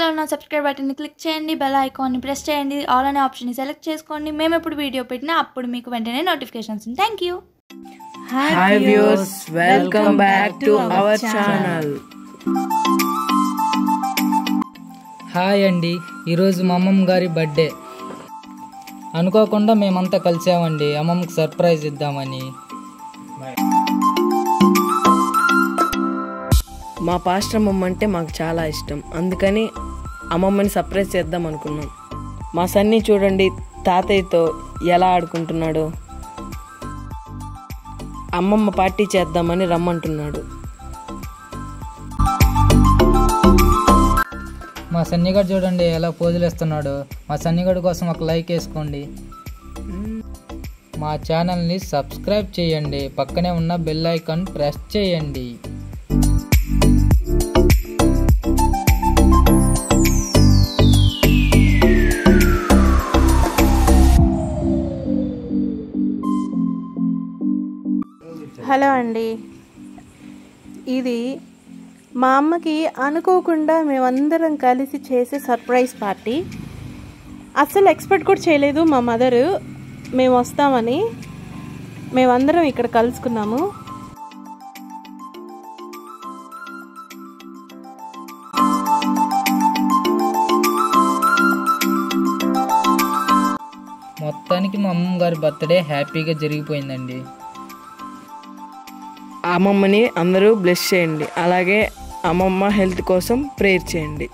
పక్కన ఉన్న సబ్స్క్రైబ్ బటన్ని క్లిక్ చేయండి, బెల్ ఐకాన్ని ప్రెస్ చేయండి, ఆల్ అనే ఆప్షన్ని సెలెక్ట్ చేసుకోండి. మేము ఎప్పుడు వీడియో పెట్టినా అప్పుడు మీకు వెంటనే notifications. Thank you. Hi viewers, welcome back to our channel. Hi అండి, ఈరోజు మా అమ్మమ్మ గారి బర్త్డే. అనుకోకుండా మేమంతా కలిసామండి అమ్మమ్మకి సర్ప్రైజ్ ఇద్దామని. మా పాస్టర్ అమ్మమ్మ అంటే మాకు చాలా ఇష్టం, అందుకని అమ్మమ్మని సర్ప్రైజ్ చేద్దాం అనుకున్నాం. మా సన్నీ చూడండి తాతయ్యతో ఎలా ఆడుకుంటున్నాడు. అమ్మమ్మ పార్టీ చేద్దామని రమ్మంటున్నాడు. మా సన్నిగాడు చూడండి ఎలా పోజులు ఇస్తున్నాడు. మా సన్నిగాడు కోసం ఒక లైక్ వేసుకోండి. మా ఛానల్ని సబ్స్క్రైబ్ చేయండి, పక్కనే ఉన్న బెల్ ఐకాన్ ప్రెస్ చేయండి. హలో అండి, ఇది మా అమ్మకి అనుకోకుండా మేమందరం కలిసి చేసే సర్ప్రైజ్ పార్టీ. అస్సలు ఎక్స్పెక్ట్ కూడా చేయలేదు మా మదరు మేము వస్తామని. మేమందరం ఇక్కడ కలుసుకున్నాము. మొత్తానికి మా అమ్మమ్మ గారి బర్త్డే హ్యాపీగా జరిగిపోయిందండి. అమ్మమ్మని అందరూ బ్లెస్ చేయండి, అలాగే అమ్మమ్మ హెల్త్ కోసం ప్రేయర్ చేయండి.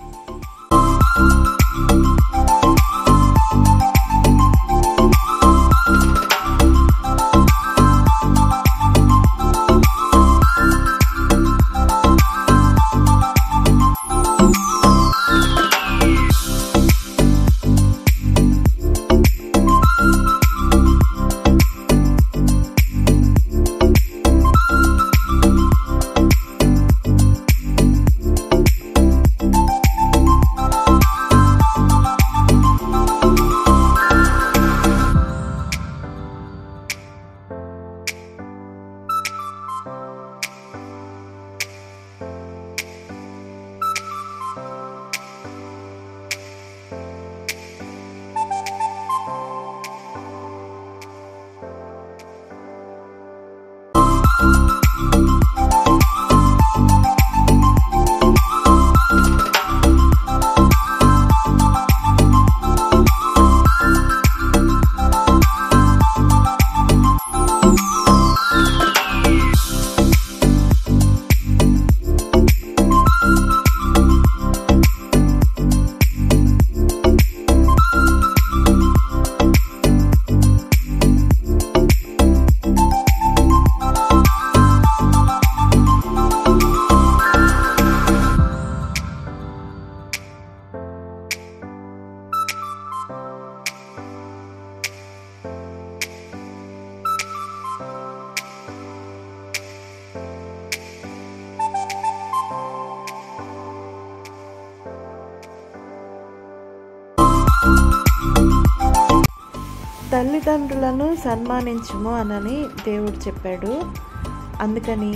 తల్లిదండ్రులను సన్మానించుము అనని దేవుడు చెప్పాడు. అందుకని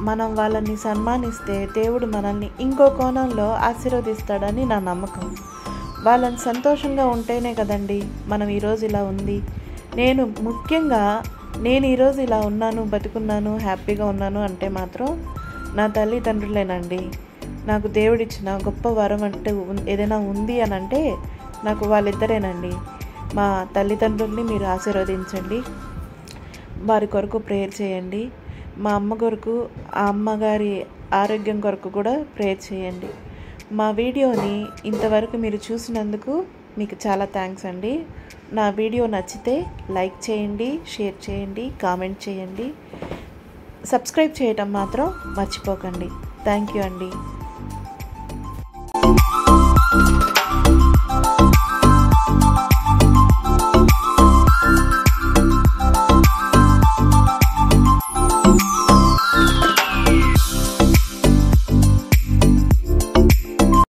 మనం వాళ్ళని సన్మానిస్తే దేవుడు మనల్ని ఇంకో కోణంలో ఆశీర్వదిస్తాడని నా నమ్మకం. వాళ్ళని సంతోషంగా ఉంటేనే కదండి మనం ఈరోజు ఇలా ఉంది. ముఖ్యంగా నేను ఈరోజు ఇలా ఉన్నాను, బతుకున్నాను, హ్యాపీగా ఉన్నాను అంటే మాత్రం నా తల్లిదండ్రులేనండి. నాకు దేవుడిచ్చిన గొప్ప వరం అంటే ఏదైనా ఉంది అని అంటే నాకు వాళ్ళిద్దరేనండి. మా తల్లిదండ్రుల్ని మీరు ఆశీర్వదించండి, వారి కొరకు ప్రేయర్ చేయండి. మా అమ్మ కొరకు, ఆ అమ్మగారి ఆరోగ్యం కొరకు కూడా ప్రేయర్ చేయండి. మా వీడియోని ఇంతవరకు మీరు చూసినందుకు మీకు చాలా థ్యాంక్స్ అండి. నా వీడియో నచ్చితే లైక్ చేయండి, షేర్ చేయండి, కామెంట్ చేయండి, సబ్స్క్రైబ్ చేయటం మాత్రం మర్చిపోకండి. థ్యాంక్ యూ అండి.